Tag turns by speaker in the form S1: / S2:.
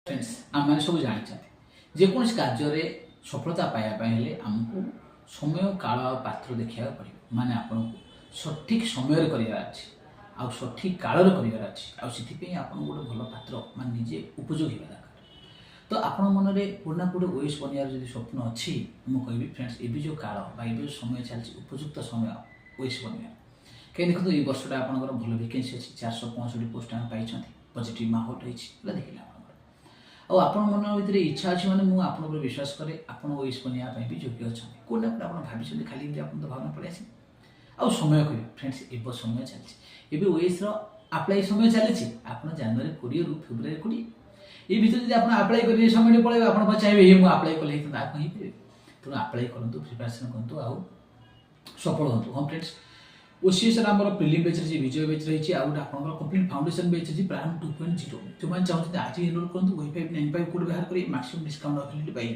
S1: Friends आम सब जानते जेकोसी कार्य सफलता पाइबापे आमको समय काल आ पात्र देखा पड़े माने आपन सठिक समय कर सठिक काल कर आप गोटे भल पात्र मान निजे उपयोगी होगा दरकार। तो आपण मन में कोना कोटे ओएस बनवार जो स्वप्न अच्छी मुझे कहि फ्रेंड्स ये जो काल जो समय चलती उपयुक्त समय ओएस बनवार कहीं देखो ये वर्षटा आप भल वैकेंसी अच्छी 465 पोस्ट आम पाई पॉजिटिव माहौल रही देखिए आपन मन भर इच्छा अच्छी मैंने मुझे विश्वास करे आप ओएस बनवाई भी योग्य अच्छा कोना कोटे आप भाई खाली तो भावना पड़े आसे आ समय कह फ्रेंड्स ए समय चलती ये ओएस आप्लाय समय चली आप जनवरी 20 रु फेब्रुआरी 20 ये भर जब आप आप्लाय करेंगे समय पड़े आप चाहिए मुझे आप्लाय कले आप तेणु आप्लाय करूँ प्रिपेरेसन करूँ आउ सफल हूँ। हाँ फ्रेंड्स ओसीएस आम प्रिलिम बैच रही विजय बैच रही आउट आप कंप्लीट फाउंडेशन बैच रही प्रारंभ 2.0 जो चाहते आज एनरोल करूँ वाई595 कोड बाहर कर मैक्सिमम डिस्काउंट अवेलेबिलिटी पाइबे।